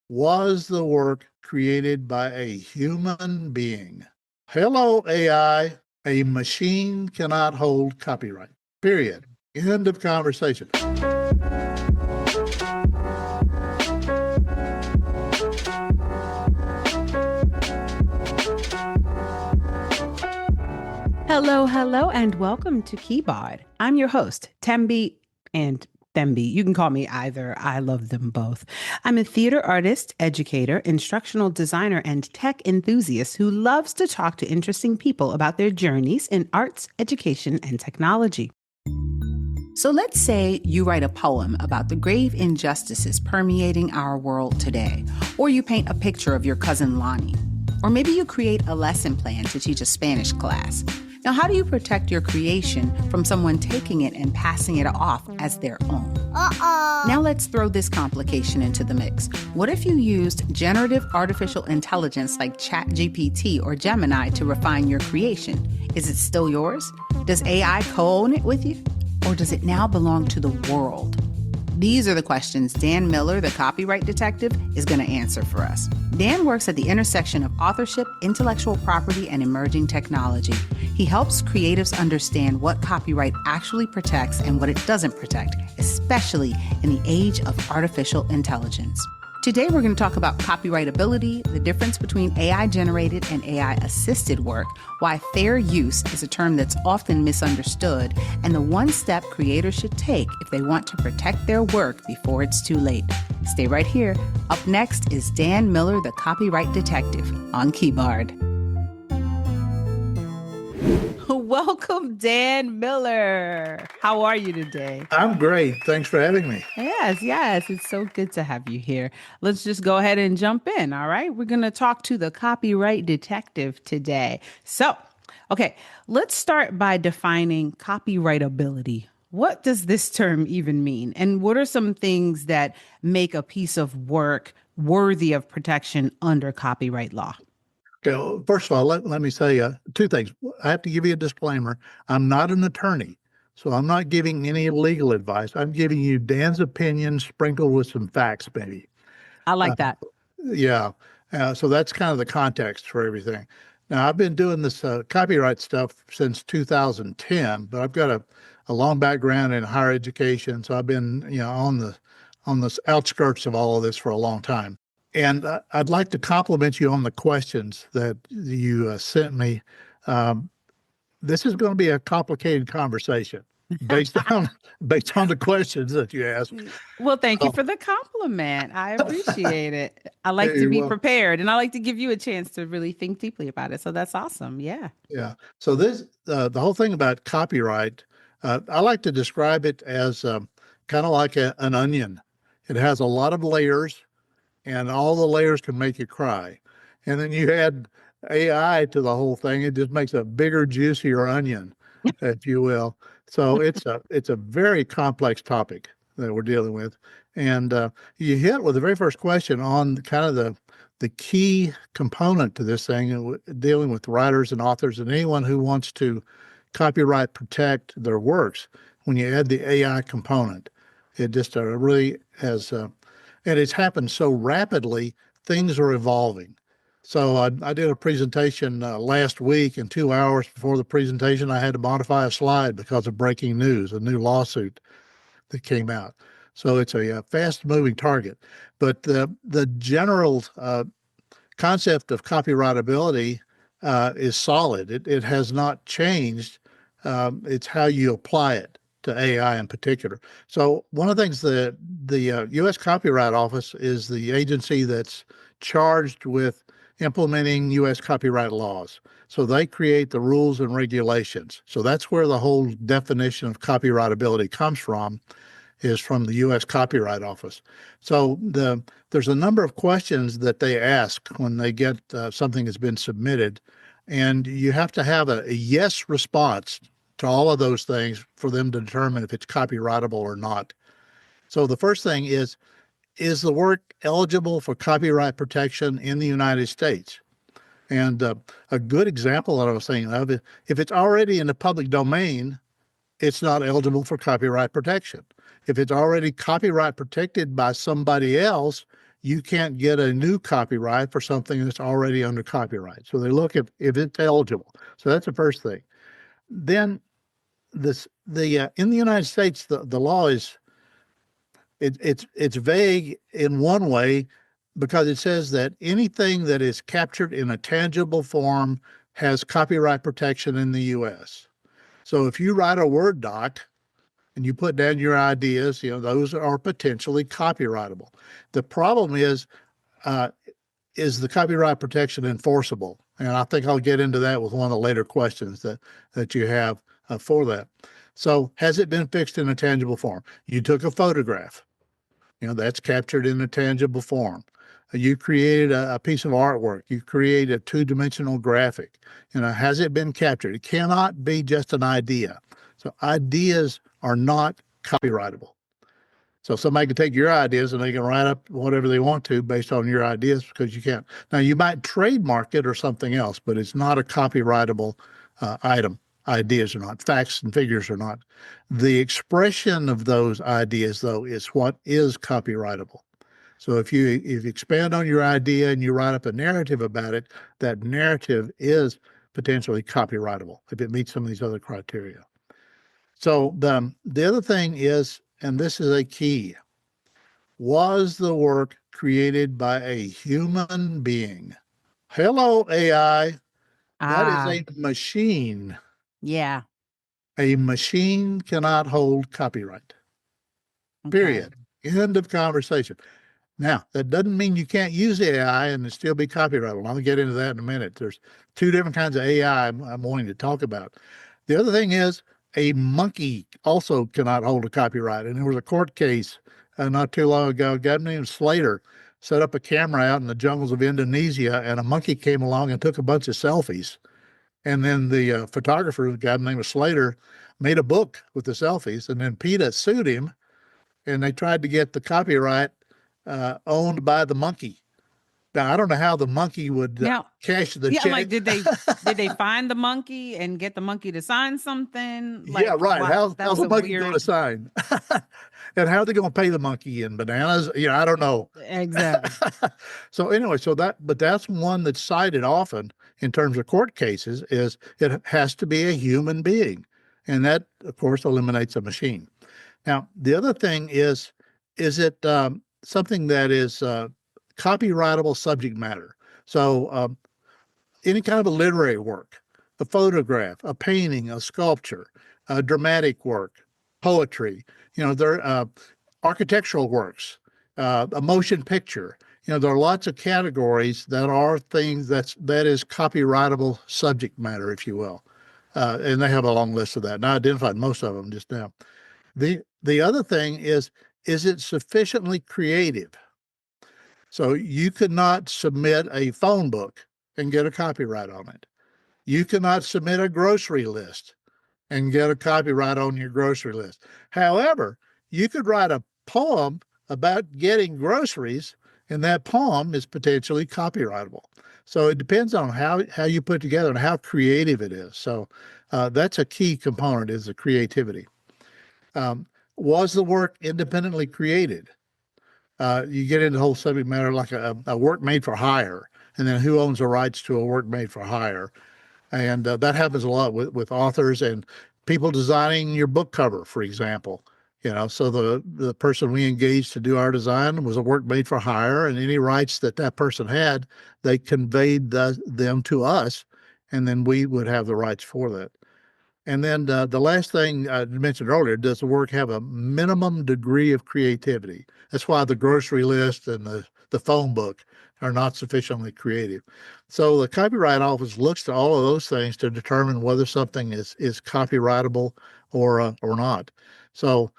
Was the work created by a human being? Hello, AI. A machine cannot hold copyright. Period. End of conversation. Hello, and welcome to Keyboard. I'm your host, Tembi and Thembi. You can call me either. I love them both. I'm a theater artist, educator, instructional designer, and tech enthusiast who loves to talk to interesting people about their journeys in arts, education, and technology. So let's say you write a poem about the grave injustices permeating our world today, or you paint a picture of your cousin Lonnie, or maybe you create a lesson plan to teach a Spanish class. Now, how do you protect your creation from someone taking it and passing it off as their own? Now let's throw this complication into the mix. What if you used generative artificial intelligence like ChatGPT or Gemini to refine your creation? Is it still yours? Does AI co-own it with you? Or does it now belong to the world? These are the questions Dan Miller, the copyright detective, is going to answer for us. Dan works at the intersection of authorship, intellectual property, and emerging technology. He helps creatives understand what copyright actually protects and what it doesn't protect, especially in the age of artificial intelligence. Today, we're going to talk about copyrightability, the difference between AI-generated and AI-assisted work, why fair use is a term that's often misunderstood, and the one step creators should take if they want to protect their work before it's too late. Stay right here. Up next is Dan Miller, the copyright detective, on Keyboard. Welcome, Dan Miller. How are you today? I'm great. Thanks for having me. Yes. It's so good to have you here. Let's just go ahead and jump in, all right? We're going to talk to the copyright detective today. So, okay, let's start by defining copyrightability. What does this term even mean? And what are some things that make a piece of work worthy of protection under copyright law? Okay, well, first of all, let me say two things. I have to give you a disclaimer. I'm not an attorney, so I'm not giving any legal advice. I'm giving you Dan's opinion sprinkled with some facts, maybe. I like that. Yeah. So that's kind of the context for everything. Now, I've been doing this copyright stuff since 2010, but I've got a long background in higher education, so I've been, on the outskirts of all of this for a long time. And I'd like to compliment you on the questions that you sent me. This is going to be a complicated conversation based on the questions that you asked. Well, thank you for the compliment. I appreciate it. I like to be prepared, and I like to give you a chance to really think deeply about it. So that's awesome. Yeah. Yeah. So this the whole thing about copyright, I like to describe it as kind of like an onion. It has a lot of layers, and all the layers can make you cry. And then you add AI to the whole thing, it just makes a bigger, juicier onion, if you will. So it's a very complex topic that we're dealing with. And you hit with the very first question on kind of the key component to this thing, dealing with writers and authors and anyone who wants to copyright protect their works. When you add the AI component, it just really has and it's happened so rapidly, things are evolving. So I did a presentation last week, and 2 hours before the presentation, I had to modify a slide because of breaking news, a new lawsuit that came out. So it's a fast-moving target. But the general concept of copyrightability is solid. It has not changed. It's how you apply it to AI in particular. So one of the things that the U.S. Copyright Office is the agency that's charged with implementing U.S. copyright laws. So they create the rules and regulations. So that's where the whole definition of copyrightability comes from, is from the U.S. Copyright Office. So there's a number of questions that they ask when they get something that's been submitted, and you have to have a yes response to all of those things for them to determine if it's copyrightable or not. So the first thing is the work eligible for copyright protection in the United States? And a good example that I was thinking of, if it's already in the public domain, it's not eligible for copyright protection. If it's already copyright protected by somebody else, you can't get a new copyright for something that's already under copyright. So they look if it's eligible. So that's the first thing. Then in the United States, the law is it's vague in one way because it says that anything that is captured in a tangible form has copyright protection in the U.S. So if you write a Word doc and you put down your ideas, those are potentially copyrightable. The problem is the copyright protection enforceable? And I think I'll get into that with one of the later questions that you have for that. So has it been fixed in a tangible form? You took a photograph, that's captured in a tangible form. You created a piece of artwork. You create a two-dimensional graphic. Has it been captured? It cannot be just an idea. So ideas are not copyrightable. So somebody can take your ideas and they can write up whatever they want to based on your ideas because you can't. Now, you might trademark it or something else, but it's not a copyrightable item. Ideas are not. Facts and figures are not. The expression of those ideas, though, is what is copyrightable. So if you expand on your idea and you write up a narrative about it, that narrative is potentially copyrightable if it meets some of these other criteria. So the other thing is, and this is a key, was the work created by a human being? Hello, AI. That is a machine. Yeah. A machine cannot hold copyright. Okay. Period. End of conversation. Now, that doesn't mean you can't use AI and it still be copyrightable. I'll get into that in a minute. There's two different kinds of AI I'm wanting to talk about. The other thing is a monkey also cannot hold a copyright. And there was a court case not too long ago. A guy named Slater set up a camera out in the jungles of Indonesia, and a monkey came along and took a bunch of selfies. And then the photographer, the guy named Slater, made a book with the selfies. And then PETA sued him, and they tried to get the copyright owned by the monkey. Now, I don't know how the monkey would cash the check. Like, did they find the monkey and get the monkey to sign something? Like, yeah, right. How's the monkey going to sign? And how are they going to pay the monkey in bananas? I don't know. Exactly. So anyway, but that's one that's cited often in terms of court cases is it has to be a human being. And that, of course, eliminates a machine. Now, the other thing is it something that is copyrightable subject matter? So any kind of a literary work, a photograph, a painting, a sculpture, a dramatic work, poetry, there architectural works, a motion picture. There are lots of categories that are things that is copyrightable subject matter, if you will. And they have a long list of that. And I identified most of them just now. The other thing is it sufficiently creative? So you could not submit a phone book and get a copyright on it. You cannot submit a grocery list and get a copyright on your grocery list. However, you could write a poem about getting groceries, and that poem is potentially copyrightable. So it depends on how you put it together and how creative it is. So that's a key component, is the creativity. Was the work independently created? You get into the whole subject matter like a work made for hire, and then who owns the rights to a work made for hire. And that happens a lot with authors and people designing your book cover, for example. So the person we engaged to do our design was a work made for hire, and any rights that person had, they conveyed them to us, and then we would have the rights for that. And then the last thing I mentioned earlier, does the work have a minimum degree of creativity? That's why the grocery list and the phone book are not sufficiently creative. So the Copyright Office looks to all of those things to determine whether something is copyrightable or not. So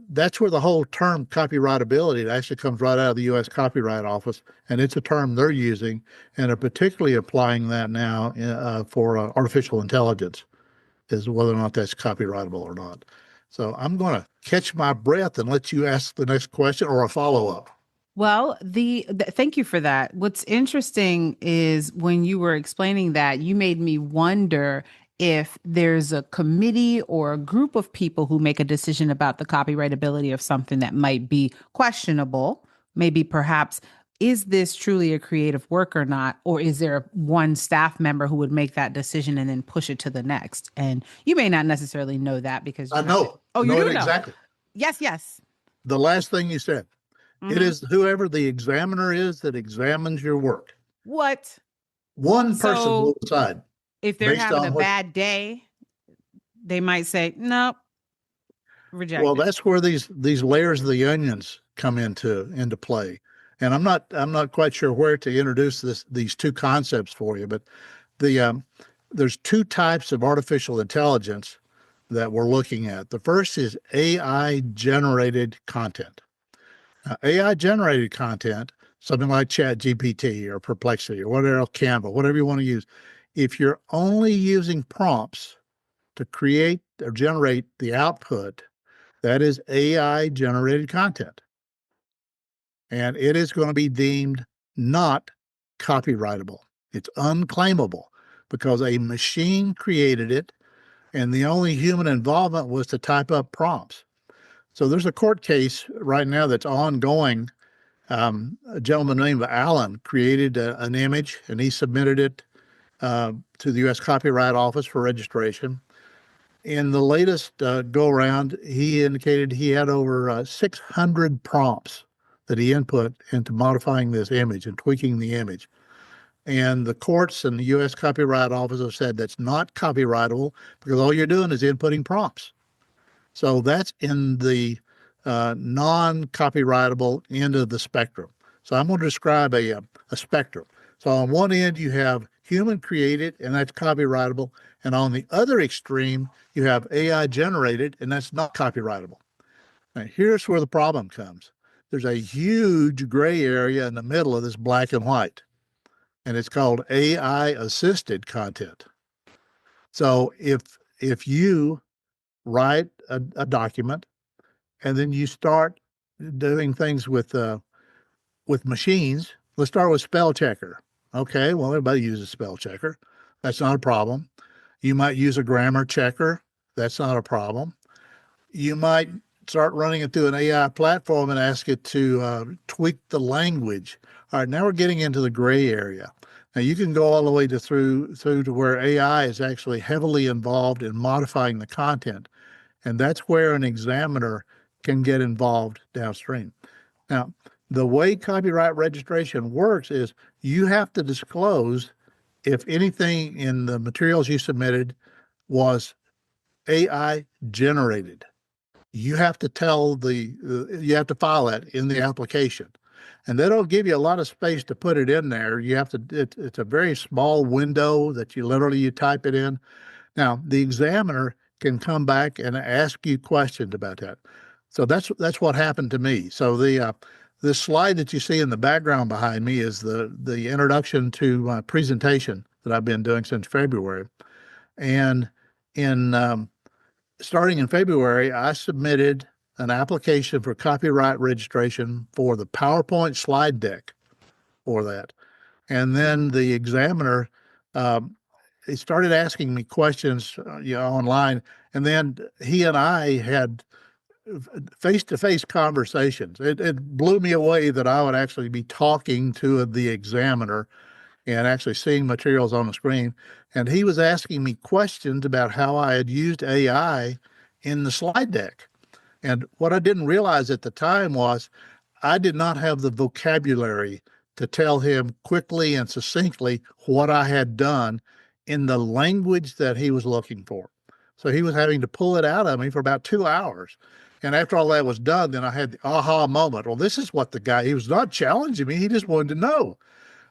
that's where the whole term copyrightability actually comes right out of the U.S. Copyright Office, and it's a term they're using, and are particularly applying that now for artificial intelligence, is whether or not that's copyrightable or not. So I'm going to catch my breath and let you ask the next question or a follow-up. Well, thank you for that. What's interesting is when you were explaining that, you made me wonder if there's a committee or a group of people who make a decision about the copyrightability of something that might be questionable, maybe perhaps, is this truly a creative work or not? Or is there one staff member who would make that decision and then push it to the next? And you may not necessarily know that because I you're not. know. Oh, you know do it know. exactly. Yes, yes. The last thing you said. It Mhm. is whoever the examiner is that examines your work. What? One person So will decide if they're based having on a what. bad day, they might say, nope, reject Well, it. that's where these layers of the onions come into play. And I'm not quite sure where to introduce these two concepts for you, but there's two types of artificial intelligence that we're looking at. The first is AI generated content. AI generated content, something like ChatGPT or Perplexity or whatever else, Canva, whatever you want to use. If you're only using prompts to create or generate the output, that is AI generated content. And it is going to be deemed not copyrightable. It's unclaimable because a machine created it and the only human involvement was to type up prompts. So there's a court case right now that's ongoing. A gentleman named Allen created an image and he submitted it to the U.S. Copyright Office for registration. In the latest go around, he indicated he had over 600 prompts that he input into modifying this image and tweaking the image. And the courts and the U.S. Copyright Office have said that's not copyrightable because all you're doing is inputting prompts. So that's in the non-copyrightable end of the spectrum. So I'm going to describe a spectrum. So on one end, you have human created, and that's copyrightable. And on the other extreme, you have AI generated, and that's not copyrightable. Now, here's where the problem comes. There's a huge gray area in the middle of this black and white, and it's called AI assisted content. So if you write a document and then you start doing things with machines, let's start with spell checker. Okay, well, everybody uses spell checker. That's not a problem. You might use a grammar checker. That's not a problem. You might start running it through an AI platform and ask it to tweak the language. All right, now we're getting into the gray area. Now you can go all the way through to where AI is actually heavily involved in modifying the content. And that's where an examiner can get involved downstream. Now, the way copyright registration works is you have to disclose if anything in the materials you submitted was AI generated. You have to you have to file that in the application. And they don't give you a lot of space to put it in there. You have to, it's a very small window that you type it in. Now, the examiner can come back and ask you questions about that. So that's what happened to me. So this slide that you see in the background behind me is the introduction to my presentation that I've been doing since February. And in starting in February, I submitted an application for copyright registration for the PowerPoint slide deck for that. And then the examiner he started asking me questions online, and then he and I had face-to-face conversations. It blew me away that I would actually be talking to the examiner and actually seeing materials on the screen. And he was asking me questions about how I had used AI in the slide deck. And what I didn't realize at the time was I did not have the vocabulary to tell him quickly and succinctly what I had done in the language that he was looking for. So he was having to pull it out of me for about 2 hours. And after all that was done, then I had the aha moment. Well, this is what he was not challenging me. He just wanted to know.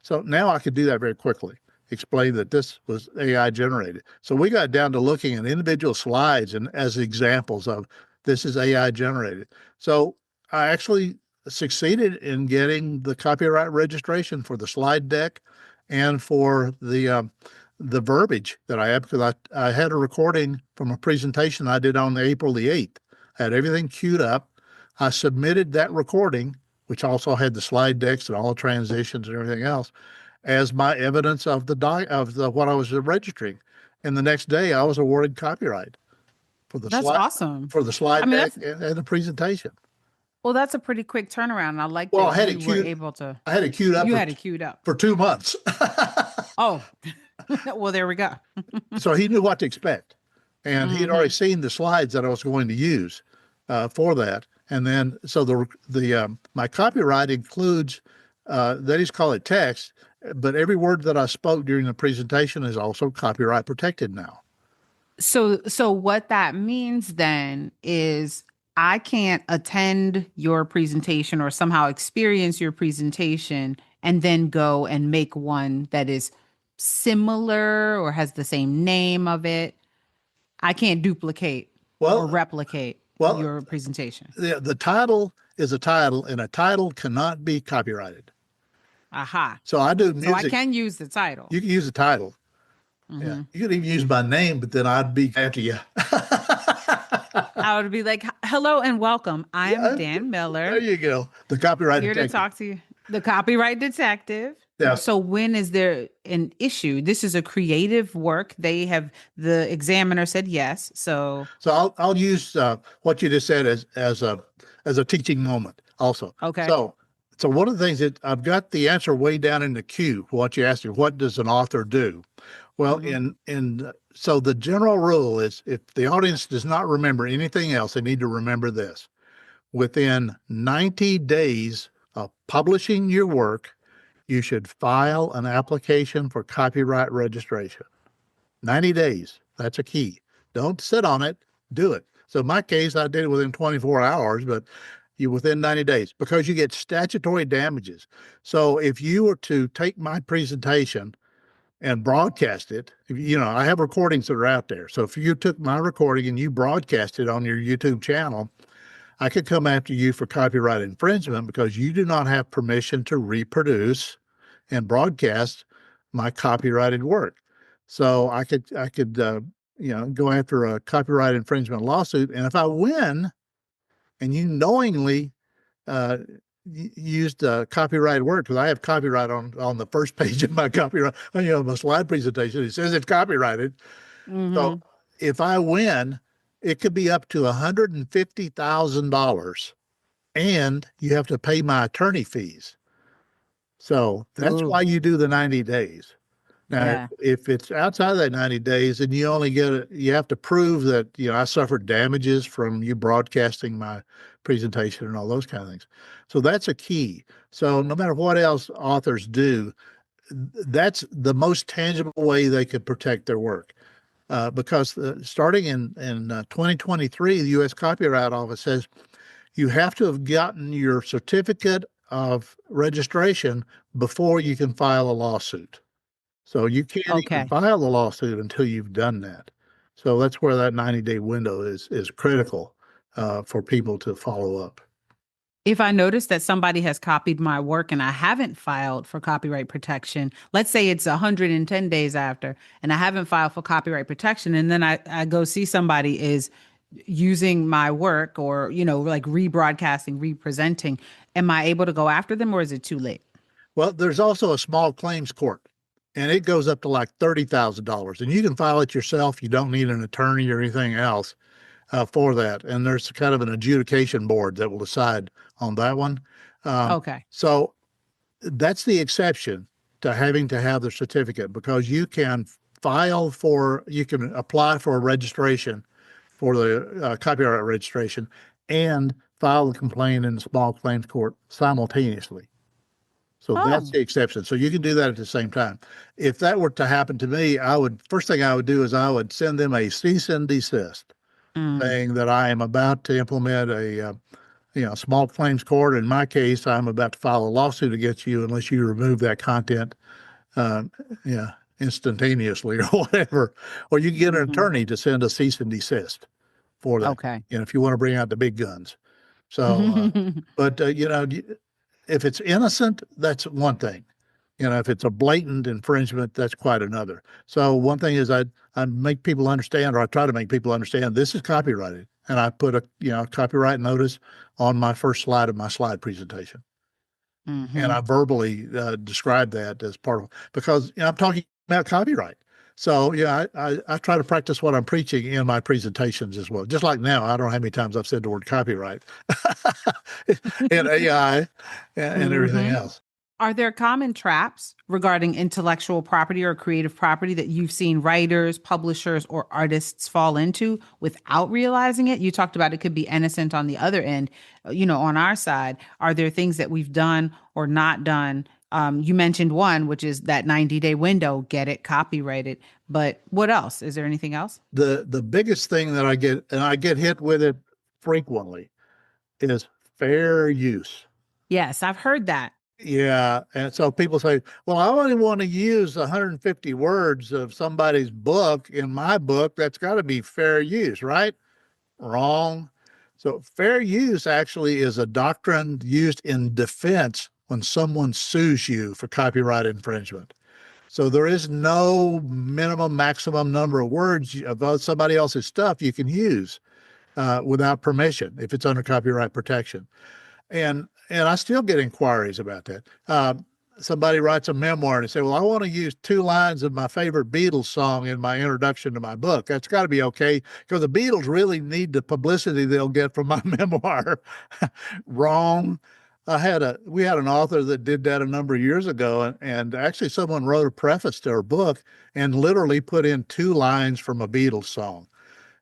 So now I could do that very quickly, explain that this was AI generated. So we got down to looking at individual slides and as examples of this is AI generated. So I actually succeeded in getting the copyright registration for the slide deck and for the verbiage that I had, because I had a recording from a presentation I did on April the 8th. I had everything queued up. I submitted that recording, which also had the slide decks and all the transitions and everything else, as my evidence of what I was registering. And the next day, I was awarded copyright for the That's awesome. for the slide I mean, deck and the presentation. Well, that's a pretty quick turnaround. I like Well, that you were able to. I had it queued up You had it queued up. for 2 months. Oh, well, there we go. So he knew what to expect. And he had already seen the slides that I was going to use for that. And then, so my copyright includes, they just call it text, but every word that I spoke during the presentation is also copyright protected now. So what that means then is I can't attend your presentation or somehow experience your presentation and then go and make one that is similar or has the same name of it. I can't duplicate or replicate your presentation. The title is a title, and a title cannot be copyrighted. Aha. So I do music. So I can use the title. You can use the title. Yeah. You could even use my name, but then I'd be after you. I would be like, hello and welcome. I am Dan Miller. There you go. The copyright here detective. To talk to you. The copyright detective. Yeah. So when is there an issue? This is a creative work. The examiner said yes. So I'll use what you just said as a teaching moment also. Okay. So one of the things that I've got the answer way down in the queue for what you asked me, what does an author do? Well, so the general rule is if the audience does not remember anything else, they need to remember this. Within 90 days of publishing your work, you should file an application for copyright registration. 90 days. That's a key. Don't sit on it. Do it. So in my case, I did it within 24 hours, but within 90 days because you get statutory damages. So if you were to take my presentation and broadcast it, I have recordings that are out there. So if you took my recording and you broadcast it on your YouTube channel, I could come after you for copyright infringement because you do not have permission to reproduce and broadcast my copyrighted work. So I could go after a copyright infringement lawsuit. And if I win and you knowingly used copyrighted work, because I have copyright on the first page of my copyright, my slide presentation, it says it's copyrighted. So if I win, it could be up to $150,000, and you have to pay my attorney fees. So that's why you do the 90 days. Now, if it's outside of that 90 days, then you have to prove that, I suffered damages from you broadcasting my presentation and all those kind of things. So that's a key. So no matter what else authors do, that's the most tangible way they could protect their work. Because starting in 2023, the U.S. Copyright Office says you have to have gotten your certificate of registration before you can file a lawsuit. So you can't even file a lawsuit until you've done that. So that's where that 90-day window is critical for people to follow up. If I notice that somebody has copied my work and I haven't filed for copyright protection, let's say it's 110 days after, and I haven't filed for copyright protection, and then I go see somebody is using my work or, like rebroadcasting, representing, am I able to go after them or is it too late? Well, there's also a small claims court, and it goes up to like $30,000, and you can file it yourself. You don't need an attorney or anything else for that. And there's kind of an adjudication board that will decide on that one. So that's the exception to having to have the certificate, because you can apply for a registration for the copyright registration and file the complaint in the small claims court simultaneously. So that's the exception. So you can do that at the same time. If that were to happen to me, first thing I would do is I would send them a cease and desist saying that I am about to implement a small claims court. In my case, I'm about to file a lawsuit against you unless you remove that content instantaneously or whatever. Or you can get an attorney to send a cease and desist for that. Okay. If you want to bring out the big guns. So, but if it's innocent, that's one thing. If it's a blatant infringement, that's quite another. So one thing is I make people understand, or I try to make people understand, this is copyrighted. And I put a copyright notice on my first slide of my slide presentation. And I verbally describe that as part of, because I'm talking about copyright. So yeah, I try to practice what I'm preaching in my presentations as well. Just like now, I don't know how many times I've said the word copyright and AI and everything Mhm. else. Are there common traps regarding intellectual property or creative property that you've seen writers, publishers, or artists fall into without realizing it? You talked about it could be innocent on the other end, on our side. Are there things that we've done or not done? You mentioned one, which is that 90-day window, get it copyrighted. But what else? Is there anything else? The biggest thing that I get, and I get hit with it frequently, is fair use. Yes, I've heard that. Yeah. And so people say, well, I only want to use 150 words of somebody's book in my book. That's got to be fair use, right? Wrong. So fair use actually is a doctrine used in defense when someone sues you for copyright infringement. So there is no minimum, maximum number of words of somebody else's stuff you can use without permission if it's under copyright protection. And I still get inquiries about that. Somebody writes a memoir and they say, "Well, I want to use 2 lines of my favorite Beatles song in my introduction to my book." That's got to be okay because the Beatles really need the publicity they'll get from my memoir. Wrong. We had an author that did that a number of years ago, and actually someone wrote a preface to her book and literally put in 2 lines from a Beatles song.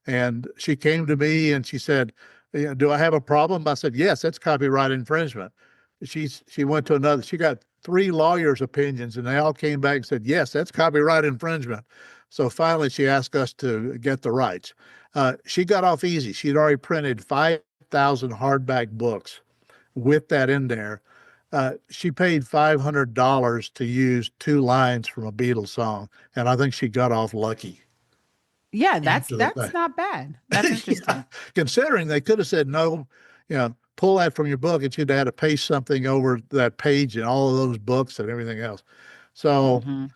And she came to me and she said, "Do I have a problem?" I said, "Yes, that's copyright infringement." She went to another, she got 3 lawyers' opinions, and they all came back and said, "Yes, that's copyright infringement." So finally, she asked us to get the rights. She got off easy. She'd already printed 5,000 hardback books with that in there. She paid $500 to use 2 lines from a Beatles song, and I think she got off lucky Yeah, that's after the that's fact. not bad. That's Yeah, interesting. considering they could have said no, pull that from your book, and she'd had to paste something over that page and all of those books and everything else. So Hmm.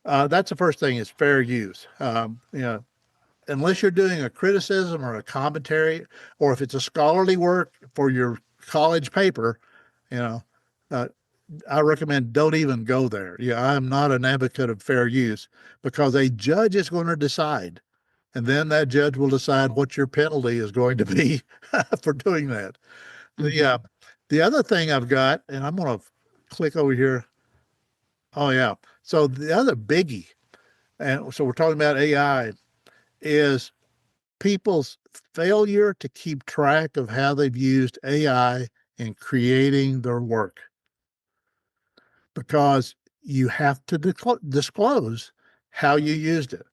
that's the first thing is fair use. Unless you're doing a criticism or a commentary, or if it's a scholarly work for your college paper, you know, uh, I recommend don't even go there. Yeah, I'm not an advocate of fair use because a judge is going to decide, and then that judge will decide what your penalty is going to be for doing that. The Hmm. uh, the other thing I've got, and I'm going to click over here. Oh yeah. So the other biggie, and so we're talking about AI, is people's failure to keep track of how they've used AI in creating their work because you have to disclose how you used it.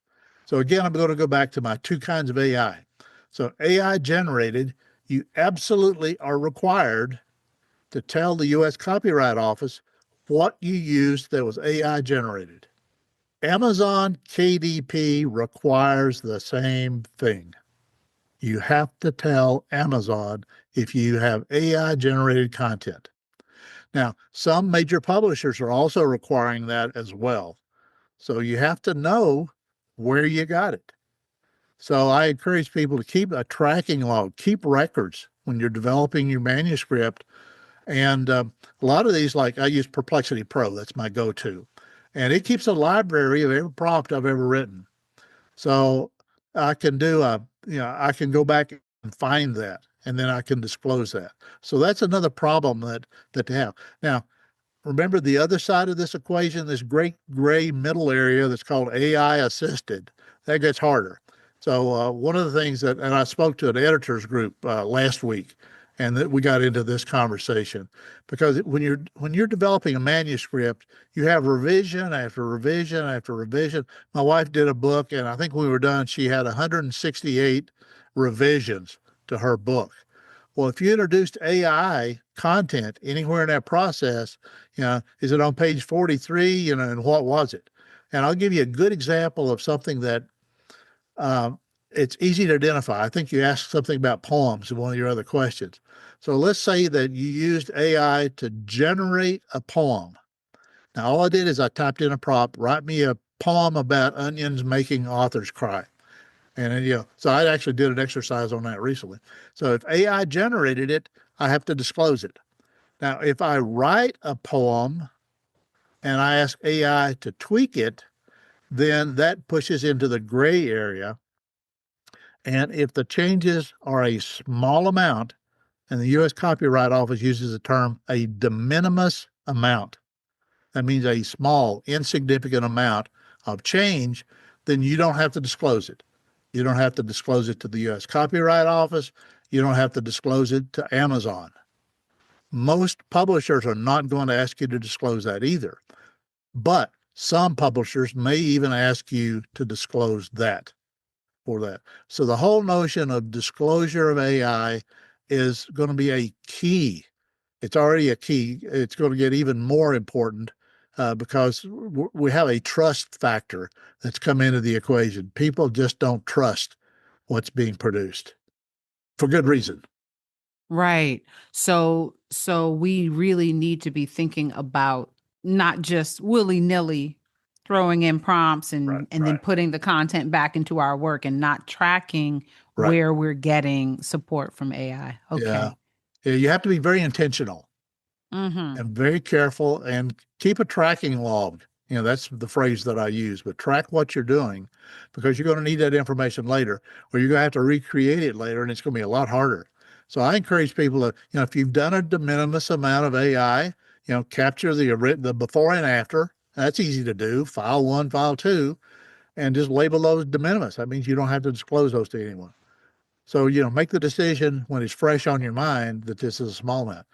So again, I'm going to go back to my 2 kinds of AI. So AI generated, you absolutely are required to tell the US Copyright Office what you used that was AI generated. Amazon KDP requires the same thing. You have to tell Amazon if you have AI generated content. Now, some major publishers are also requiring that as well. So you have to know where you got it. So I encourage people to keep a tracking log, keep records when you're developing your manuscript. And a lot of these, like I use Perplexity Pro, that's my go to. And it keeps a library of every prompt I've ever written. So I can I can go back and find that, and then I can disclose that. So that's another problem that they have. Now, remember the other side of this equation, this great gray middle area that's called AI assisted. That gets harder. So one of the things and I spoke to an editors group last week, and that we got into this conversation because when you're developing a manuscript, you have revision after revision after revision. My wife did a book, and I think when we were done, she had 168 revisions to her book. Well, if you introduced AI content anywhere in that process, is it on page 43? And what was it? And I'll give you a good example of something that it's easy to identify. I think you asked something about poems in one of your other questions. So let's say that you used AI to generate a poem. Now, all I did is I typed in a prompt, write me a poem about onions making authors cry. And then, so I actually did an exercise on that recently. So if AI generated it, I have to disclose it. Now, if I write a poem and I ask AI to tweak it, then that pushes into the gray area. And if the changes are a small amount, and the U.S. Copyright Office uses the term a de minimis amount, that means a small, insignificant amount of change, then you don't have to disclose it. You don't have to disclose it to the U.S. Copyright Office. You don't have to disclose it to Amazon. Most publishers are not going to ask you to disclose that either. But some publishers may even ask you to disclose that for that. So the whole notion of disclosure of AI is going to be a key. It's already a key. It's going to get even more important because we have a trust factor that's come into the equation. People just don't trust what's being produced for good reason. Right. So we really need to be thinking about not just willy-nilly throwing in prompts and then putting the content back into our work and not tracking where we're getting support from AI. Okay. Yeah. You have to be very intentional and very careful and keep a tracking log. You know, that's the phrase that I use, but track what you're doing because you're going to need that information later, or you're going to have to recreate it later, and it's going to be a lot harder. So I encourage people to, you know, if you've done a de minimis amount of AI, you know, capture the before and after. That's easy to do. File 1, file 2, and just label those de minimis. That means you don't have to disclose those to anyone. So, you know, make the decision when it's fresh on your mind that this is a small amount.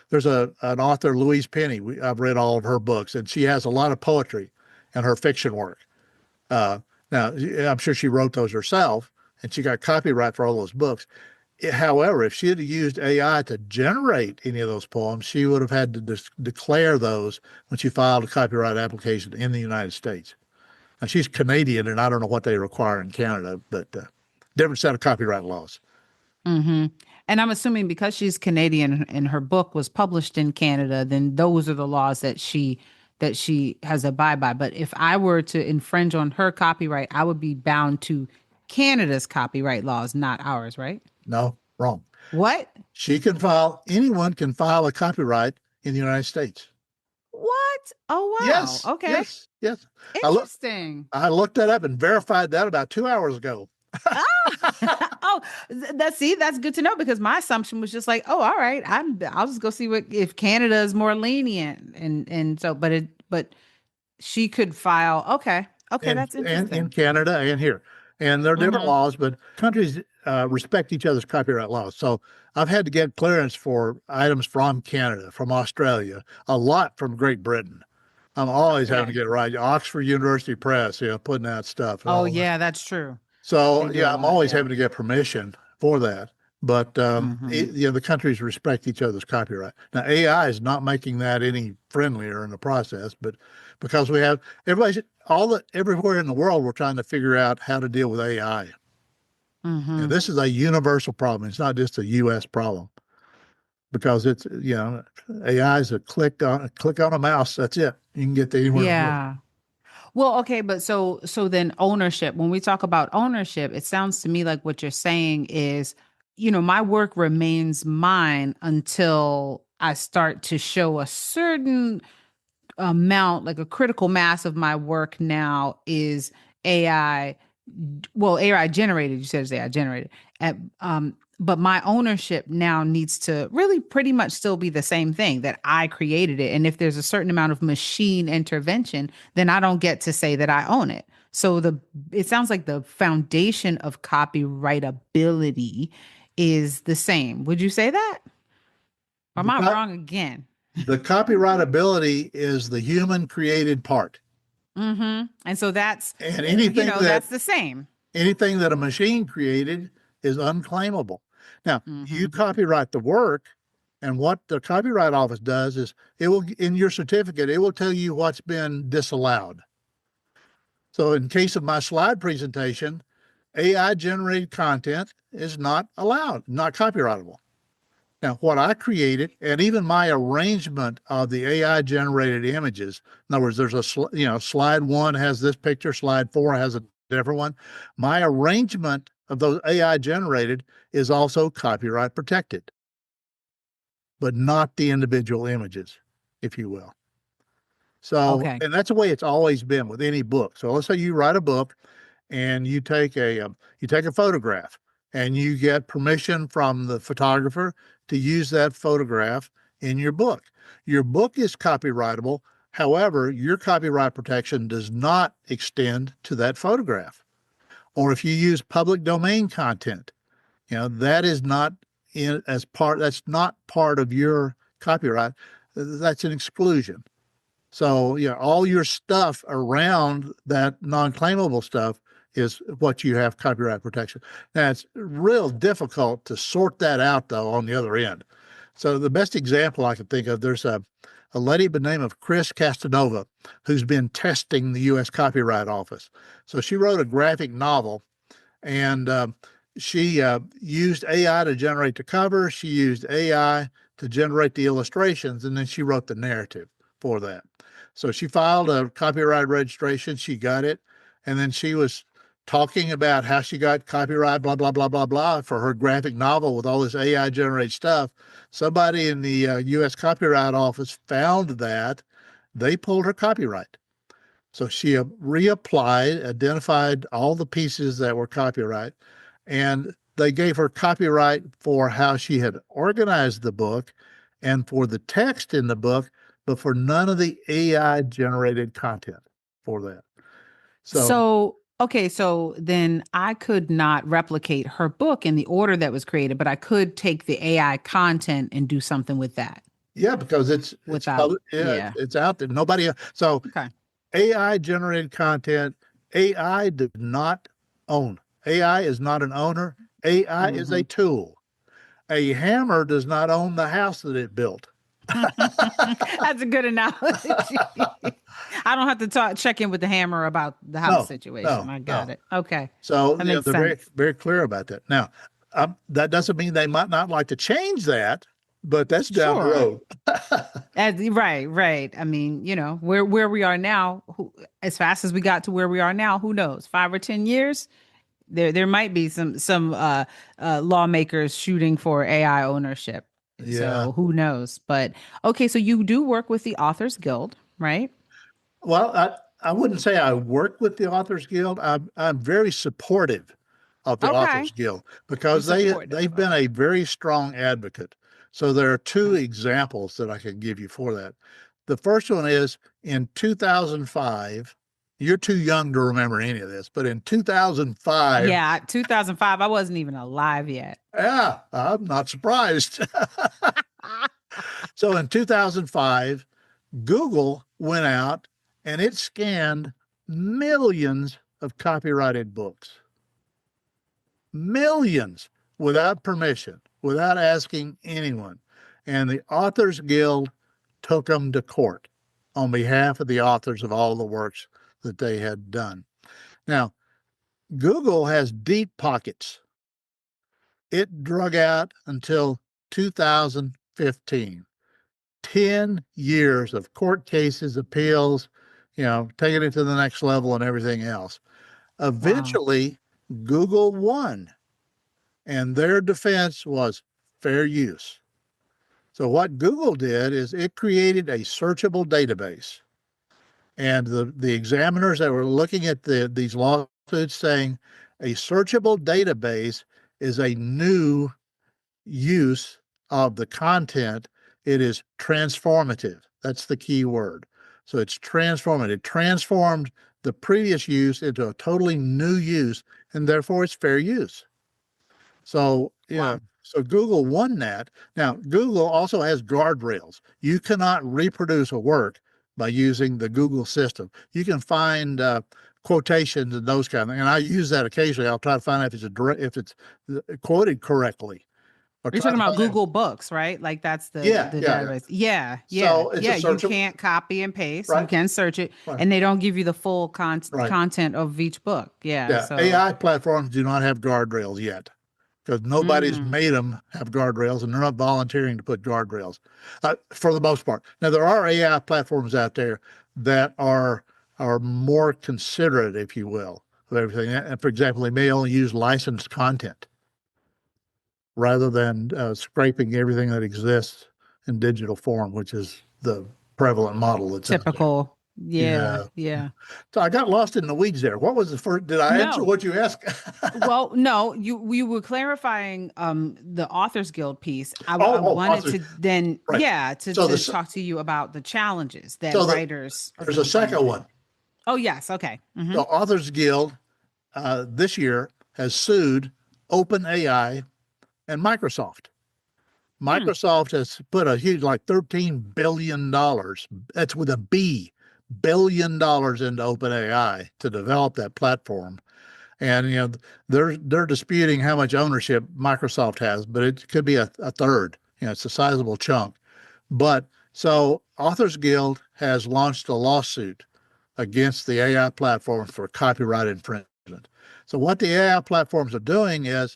There's an author, Louise Penny. I've read all of her books, and she has a lot of poetry in her fiction work. Now, I'm sure she wrote those herself, and she got copyright for all those books. However, if she had used AI to generate any of those poems, she would have had to declare those when she filed a copyright application in the United States. Now, she's Canadian, and I don't know what they require in Canada, but different set of copyright laws. Mm-hmm. And I'm assuming because she's Canadian and her book was published in Canada, then those are the laws that she has abide by. But if I were to infringe on her copyright, I would be bound to Canada's copyright laws, not ours, right? No, wrong. What? Anyone can file a copyright in the United States. What? Oh, wow. Yes. Okay. Yes. Interesting. I looked that up and verified that about 2 hours ago. That's good to know because my assumption was just like, oh, all right, I'll just go see if Canada is more lenient and so, but she could file. Okay, that's interesting. And in Canada and here, and there are different laws, but countries respect each other's copyright laws. So I've had to get clearance for items from Canada, from Australia, a lot from Great Britain. I'm always having to get it right. Oxford University Press, putting out stuff. Oh yeah, that's true. So I'm always having to get permission for that. But the countries respect each other's copyright. Now AI is not making that any friendlier in the process, but because we have everywhere in the world, we're trying to figure out how to deal with AI. And this is a universal problem. It's not just a U.S. problem because it's AI is a click on a mouse. That's it. You can get to anywhere. Yeah. Well, okay, but so then ownership, when we talk about ownership, it sounds to me like what you're saying is, my work remains mine until I start to show a certain amount, like a critical mass of my work now is AI. Well, AI generated, you said it's AI generated. But my ownership now needs to really pretty much still be the same thing, that I created it. And if there's a certain amount of machine intervention, then I don't get to say that I own it. So it sounds like the foundation of copyrightability is the same. Would you say that? Or am I wrong again? The copyrightability is the human created part. And so that's that's the same. Anything that a machine created is unclaimable. Now, you copyright the work, and what the Copyright Office does is it will, in your certificate, it will tell you what's been disallowed. So in case of my slide presentation, AI generated content is not allowed, not copyrightable. Now, what I created, and even my arrangement of the AI generated images, in other words, there's slide 1 has this picture, slide 4 has a different one. My arrangement of those AI generated is also copyright protected, but not the individual images, if you will. So, Okay. and that's the way it's always been with any book. So let's say you write a book and you take a photograph and you get permission from the photographer to use that photograph in your book. Your book is copyrightable. However, your copyright protection does not extend to that photograph. Or if you use public domain content, that is not that's not part of your copyright. That's an exclusion. So, all your stuff around that non-claimable stuff is what you have copyright protection. Now, it's real difficult to sort that out, though, on the other end. So the best example I can think of, there's a lady by the name of Chris Castanova who's been testing the U.S. Copyright Office. So she wrote a graphic novel, and she used AI to generate the cover. She used AI to generate the illustrations, and then she wrote the narrative for that. So she filed a copyright registration. She got it. And then she was talking about how she got copyright, blah, blah, blah, blah, blah, for her graphic novel with all this AI generated stuff. Somebody in the U.S. Copyright Office found that. They pulled her copyright. So she reapplied, identified all the pieces that were copyright, and they gave her copyright for how she had organized the book and for the text in the book, but for none of the AI generated content for that. So, okay, so then I could not replicate her book in the order that was created, but I could take the AI content and do something with that. Yeah, because it's out there. Nobody. So Okay. AI generated content, AI does not own. AI is not an owner. AI is a tool. A hammer does not own the house that it built. That's a good analogy. I don't have to check in with the hammer about the house situation. I got it. Okay. So That they're makes very, very clear about that. Now, that doesn't mean they might not like to change that, but that's down the road. Right. I mean, where we are now, as fast as we got to where we are now, who knows? 5 or 10 years, there might be some lawmakers shooting for AI ownership. Yeah. So who knows? But okay, so you do work with the Authors Guild, right? Well, I wouldn't say I work with the Authors Guild. I'm very supportive of the Authors Guild because they've been a very strong advocate. So there are two examples that I can give you for that. The first one is in 2005. You're too young to remember any of this, but in 2005. Yeah, 2005, I wasn't even alive yet. Yeah, I'm not surprised. So in 2005, Google went out and it scanned millions of copyrighted books. Millions, without permission, without asking anyone. And the Authors Guild took them to court on behalf of the authors of all the works that they had done. Now, Google has deep pockets. It drug out until 2015. 10 years of court cases, appeals, taking it to the next level and everything else. Eventually, Google won, and their defense was fair use. So what Google did is it created a searchable database. And the examiners that were looking at these lawsuits saying a searchable database is a new use of the content. It is transformative. That's the key word. So it's transformative. It transformed the previous use into a totally new use, and therefore it's fair use. So, so Google won that. Now, Google also has guardrails. You cannot reproduce a work by using the Google system. You can find quotations and those kind of things. And I use that occasionally. I'll try to find out if it's quoted correctly. You're talking about Google Books, right? Like that's the database. Yeah. So you can't copy and paste. Right. You can search it, and they don't give you the full content of each book. Yeah. So AI platforms do not have guardrails yet because nobody's made them have guardrails, and they're not volunteering to put guardrails for the most part. Now, there are AI platforms out there that are more considerate, if you will, of everything. And for example, they may only use licensed content rather than scraping everything that exists in digital form, which is the prevalent model that's typical Yeah, Yeah. yeah. So I got lost in the weeds there. What was the first? Did I answer No. what you asked? Well, no, you were clarifying the Authors Guild piece. I Oh, wanted authors. to then, Right. yeah, So to talk to you about the challenges that so the writers are there's a going to find second with it. one. Oh, yes. Okay. The Hmm. Authors Guild this year has sued OpenAI and Microsoft. Hmm. Microsoft has put a huge, like $13 billion, that's with a B, $1 billion into OpenAI to develop that platform. And they're disputing how much ownership Microsoft has, but it could be a third. It's a sizable chunk. But so Authors Guild has launched a lawsuit against the AI platforms for copyright infringement. So what the AI platforms are doing is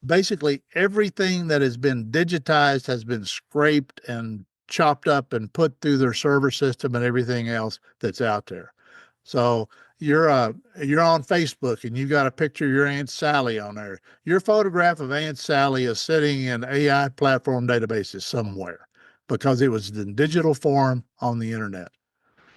basically everything that has been digitized has been scraped and chopped up and put through their server system and everything else that's out there. So you're on Facebook and you got a picture of your Aunt Sally on there. Your photograph of Aunt Sally is sitting in AI platform databases somewhere because it was in digital form on the internet.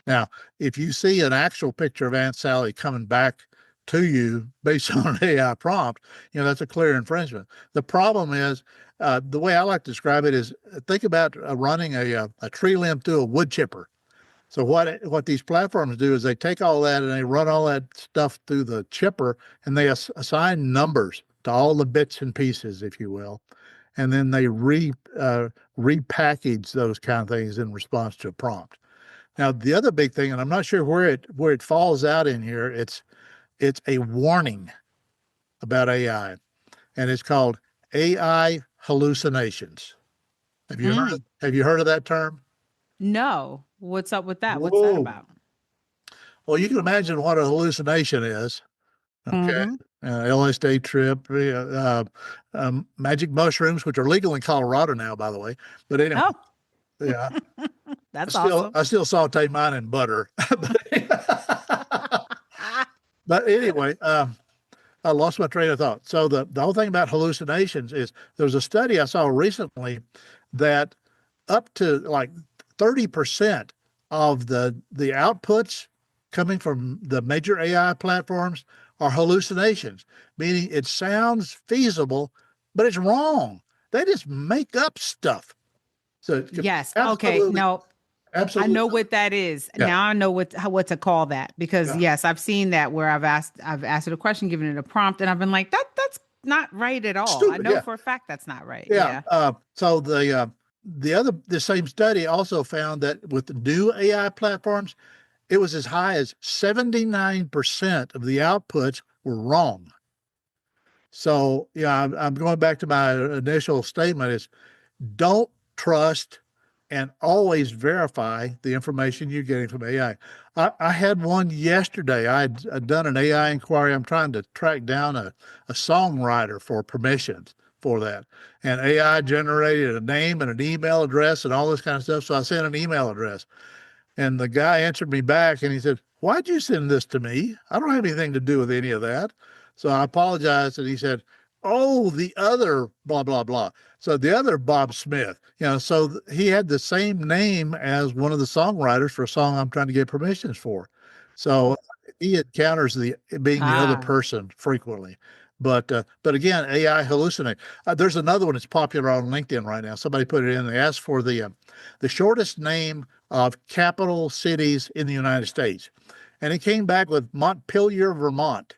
Now, if you see an actual picture of Aunt Sally coming back to you based on an AI prompt, that's a clear infringement. The problem is, the way I like to describe it is think about running a tree limb through a wood chipper. So what these platforms do is they take all that and they run all that stuff through the chipper and they assign numbers to all the bits and pieces, if you will, and then they repackage those kind of things in response to a prompt. Now, the other big thing, and I'm not sure where it falls out in here, it's a warning about AI, and it's called AI hallucinations. Mm. Have you heard of that term? No. What's up with that? What's that Whoa. about? Well, you can imagine what a hallucination is. Okay. Hmm. LSD trip, magic mushrooms, which are legal in Colorado now, by the way. But anyway, Oh, yeah, that's awesome. I still saute mine in butter. But anyway, I lost my train of thought. So the whole thing about hallucinations is there's a study I saw recently that up to like 30% of the outputs coming from the major AI platforms are hallucinations, meaning it sounds feasible, but it's wrong. They just make up stuff. So Yes. Okay. absolutely, No, I know absolutely, what that is. yeah, Now I know what to call that because yeah, yes, I've seen that where I've asked it a question, given it a prompt, and I've been like, that's not right at all. I stupid, know yeah. for a fact that's not right. Yeah. Yeah. So the same study also found that with the new AI platforms, it was as high as 79% of the outputs were wrong. So yeah, I'm going back to my initial statement is don't trust and always verify the information you're getting from AI. I had one yesterday. I'd done an AI inquiry. I'm trying to track down a songwriter for permissions for that. And AI generated a name and an email address and all this kind of stuff. So I sent an email address. And the guy answered me back and he said, "Why'd you send this to me? I don't have anything to do with any of that." So I apologized and he said, "Oh, the other blah, blah, blah." So the other Bob Smith, so he had the same name as one of the songwriters for a song I'm trying to get permissions for. So he encounters being the other Ah, person frequently. But again, AI hallucinate. There's another one that's popular on LinkedIn right now. Somebody put it in. They asked for the shortest name of capital cities in the United States. And it came back with Montpelier, Vermont.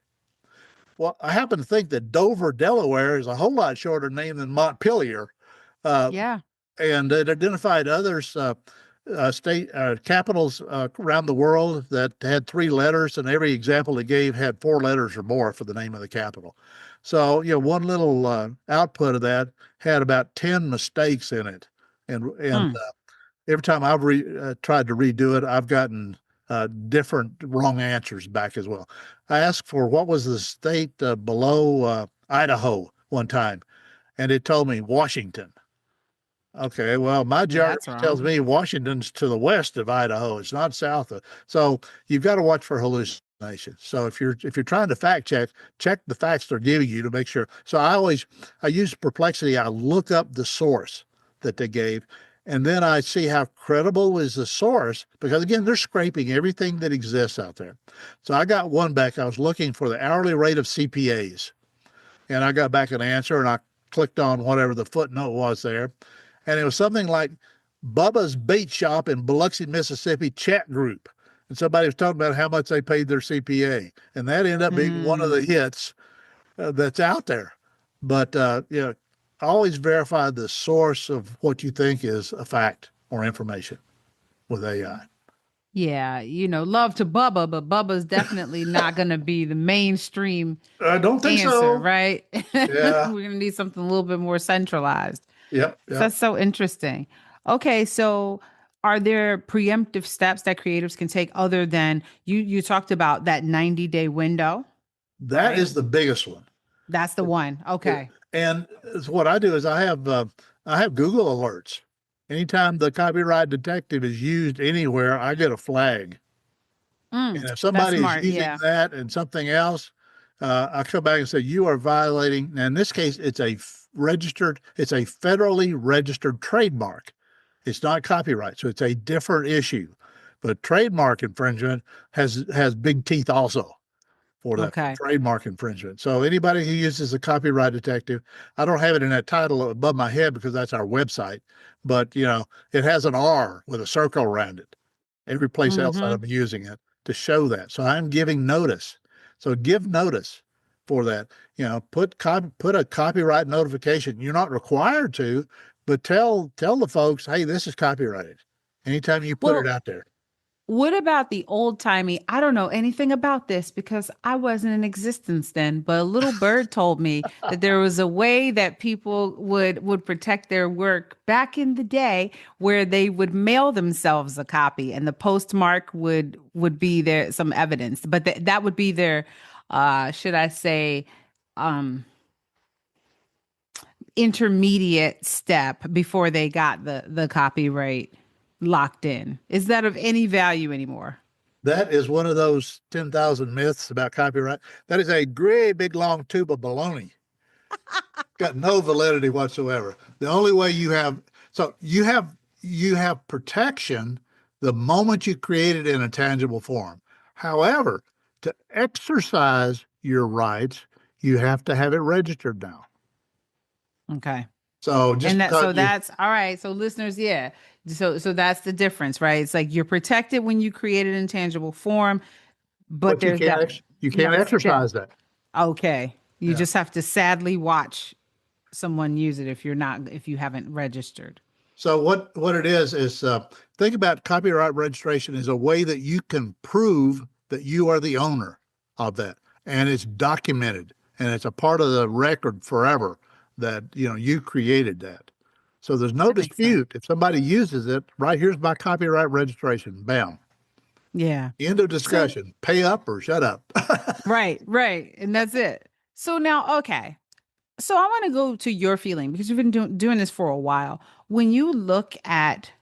Well, I happen to think that Dover, Delaware is a whole lot shorter name than Montpelier. Uh, yeah. and it identified others, state capitals around the world that had three letters, and every example it gave had four letters or more for the name of the capital. So, one little output of that had about 10 mistakes in it. And Mm. every time I've tried to redo it, I've gotten different wrong answers back as well. I asked for what was the state below Idaho one time, and it told me Washington. Okay, well, my Yeah, that's geography tells wrong. me Washington's to the west of Idaho. It's not south of. So you've got to watch for hallucinations. So if you're trying to fact check the facts they're giving you to make sure. So I use Perplexity. I look up the source that they gave, And then I see how credible is the source, because again, they're scraping everything that exists out there. So I got one back. I was looking for the hourly rate of CPAs, and I got back an answer, and I clicked on whatever the footnote was there. And it was something like Bubba's Bait Shop in Biloxi, Mississippi chat group. And somebody was talking about how much they paid their CPA. And that ended up being one of the hits that's out there. But, always verify the source of what you think is a fact or information with AI. Yeah, love to Bubba, but Bubba's definitely not going to be the mainstream I don't think answer, so. right? Yeah. We're going to need something a little bit more centralized. Yep. So that's so interesting. Okay, so are there preemptive steps that creatives can take other than you talked about that 90-day window? That Right. is the biggest one. That's the one. Okay. And what I do is I have Google alerts. Anytime the copyright detective is used anywhere, I get a flag. And if That's somebody is smart. using Yeah. that and something else, I come back and say, you are violating. Now, in this case, it's a federally registered trademark. It's not copyright. So it's a different issue. But trademark infringement has big teeth also for that Okay. trademark infringement. So anybody who uses a copyright detective, I don't have it in that title above my head because that's our website, but it has an R with a circle around it. Every place else that I'm using it to show that. So I'm giving notice. So give notice for that. Put a copyright notification. You're not required to, but tell the folks, hey, this is copyrighted. Anytime you put it out there. What about the old timey? I don't know anything about this because I wasn't in existence then, but a little bird told me that there was a way that people would protect their work back in the day where they would mail themselves a copy and the postmark would be there some evidence, but that would be their should I say intermediate step before they got the copyright locked in. Is that of any value anymore? That is one of those 10,000 myths about copyright. That is a great big long tube of baloney. Got no validity whatsoever. The only way you have protection the moment you create it in a tangible form. However, to exercise your rights, you have to have it registered now. Okay. So that's all right. So listeners, yeah. So that's the difference, right? It's like you're protected when you create it in tangible form, but there's you can't exercise that. Okay. You Yeah. just have to sadly watch someone use it if you haven't registered. So what it is think about copyright registration as a way that you can prove that you are the owner of that, and it's documented, and it's a part of the record forever that you created that. So there's no dispute. If somebody uses it, right, here's my copyright registration. Bam. Yeah. End of discussion. Pay up or shut up. Right. And that's it. So now, okay. So I want to go to your feeling because you've been doing this for a while. When you look at,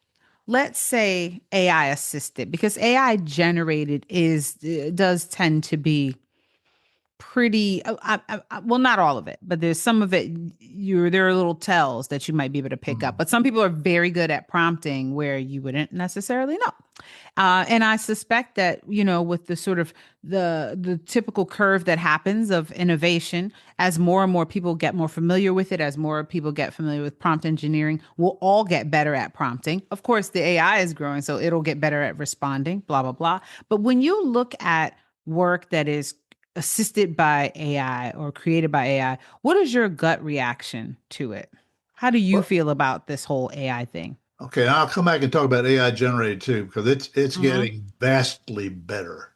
let's say, AI assisted, because AI generated does tend to be pretty well, not all of it, but there's some of it there are little tells that you might be able to pick up, but some people are very good at prompting where you wouldn't necessarily know, and I suspect that with the sort of the typical curve that happens of innovation, as more and more people get more familiar with it, as more people get familiar with prompt engineering, we'll all get better at prompting. Of course, the AI is growing, so it'll get better at responding, blah blah blah. But when you look at work that is assisted by AI or created by AI, what is your gut reaction to it? How do you feel about this whole AI thing? Okay, I'll come back and talk about AI generated too, because it's getting vastly better.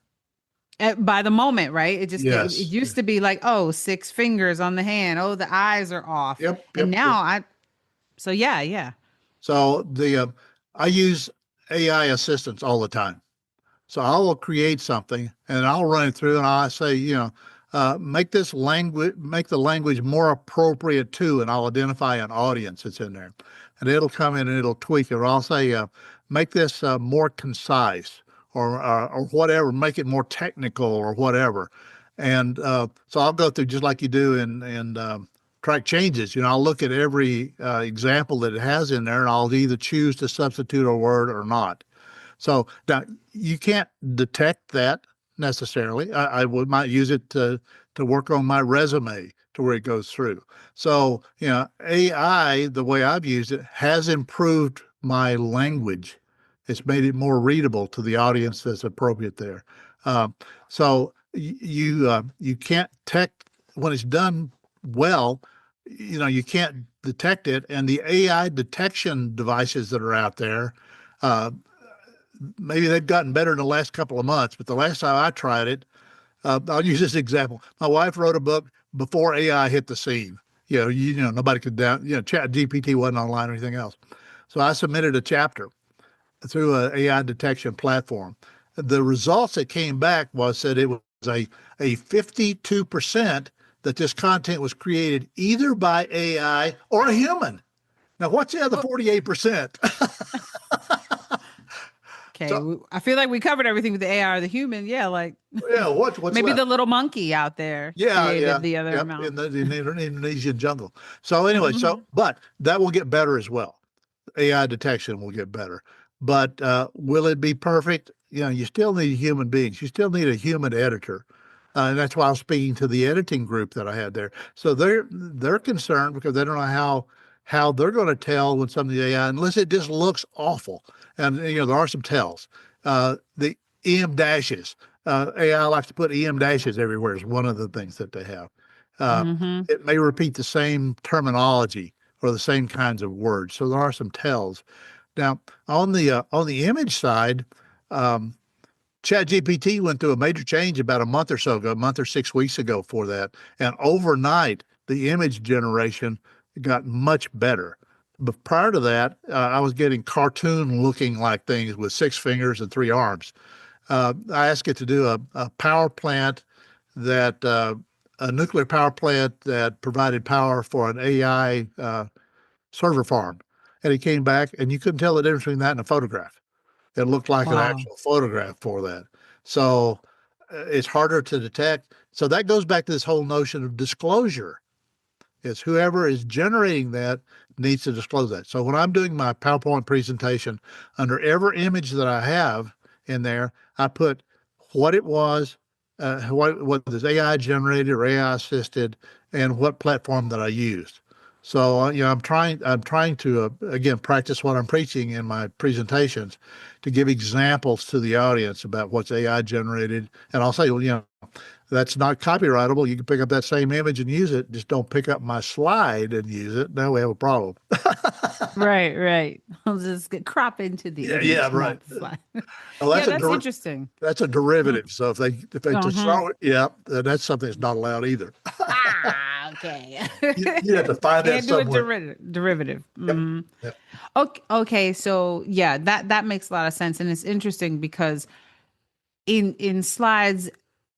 By the moment, right? It Yes. used to be like, oh, 6 fingers on the hand. Oh, the eyes are off. Yep. And now yeah. So I use AI assistants all the time. So I will create something and I'll run it through and I'll say, make the language more appropriate to, and I'll identify an audience that's in there, and it'll come in and it'll tweak it. Or I'll say, make this more concise or whatever, make it more technical or whatever. And so I'll go through just like you do in track changes. I'll look at every example that it has in there, and I'll either choose to substitute a word or not. So now you can't detect that necessarily. Might use it to work on my resume to where it goes through. So, AI, the way I've used it, has improved my language. It's made it more readable to the audience that's appropriate there. So you can't detect when it's done well. You can't detect it, and the AI detection devices that are out there, maybe they've gotten better in the last couple of months. But the last time I tried it, I'll use this example. My wife wrote a book before AI hit the scene. Nobody could Chat GPT wasn't online or anything else. So I submitted a chapter through an AI detection platform. The results that came back was that it was a 52% that this content was created either by AI or a human. Now, what's the other 48%? Okay, So- I feel like we covered everything with the AI or the human. Yeah, like Yeah, what's maybe left? the little monkey out there created the other amount. in the Indonesian jungle. So anyway, but that will get better as well. AI detection will get better, but will it be perfect? You still need human beings. You still need a human editor, and that's why I was speaking to the editing group that I had there. So they're concerned because they don't know how they're going to tell when something's AI unless it just looks awful. And there are some tells. The EM dashes. AI likes to put EM dashes everywhere is one of the things that they have. It may repeat the same terminology or the same kinds of words. So there are some tells. Now, on the image side, ChatGPT went through a major change about a month or 6 weeks ago for that. And overnight, the image generation got much better. But prior to that, I was getting cartoon looking like things with 6 fingers and 3 arms. I asked it to do a power plant a nuclear power plant that provided power for an AI server farm. And he came back, and you couldn't tell the difference between that and a photograph. It looked like an Wow. actual photograph for that. So it's harder to detect. So that goes back to this whole notion of disclosure. It's whoever is generating that needs to disclose that. So when I'm doing my PowerPoint presentation, under every image that I have in there, I put what it was, what is AI generated or AI assisted, and what platform that I used. So I'm trying to again practice what I'm preaching in my presentations, to give examples to the audience about what's AI generated, and I'll say, well, that's not copyrightable. You can pick up that same image and use it. Just don't pick up my slide and use it. Now we have a problem. Right. I'll just crop into the image, Yeah, not right. the slide. Well, Yeah, that's interesting. That's a derivative. So if they just Uh-huh. throw it, that's something that's not allowed either. Okay. You have to find that Can't do a somewhere. derivative. Yep. Mhm. Yep. Okay. So yeah, that makes a lot of sense, and it's interesting because in slides,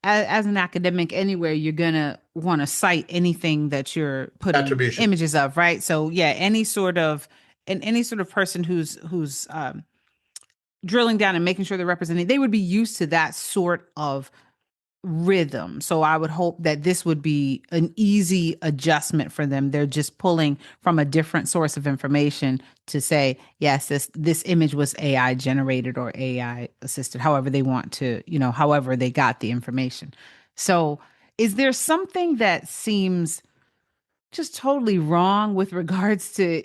as an academic anywhere, you're gonna want to cite anything that you're putting Attribution. images of, right? So yeah, any sort of person who's drilling down and making sure they're representing, they would be used to that sort of rhythm. So I would hope that this would be an easy adjustment for them. They're just pulling from a different source of information to say, yes, this image was AI generated or AI assisted, however they want to, however they got the information. So is there something that seems just totally wrong with regards to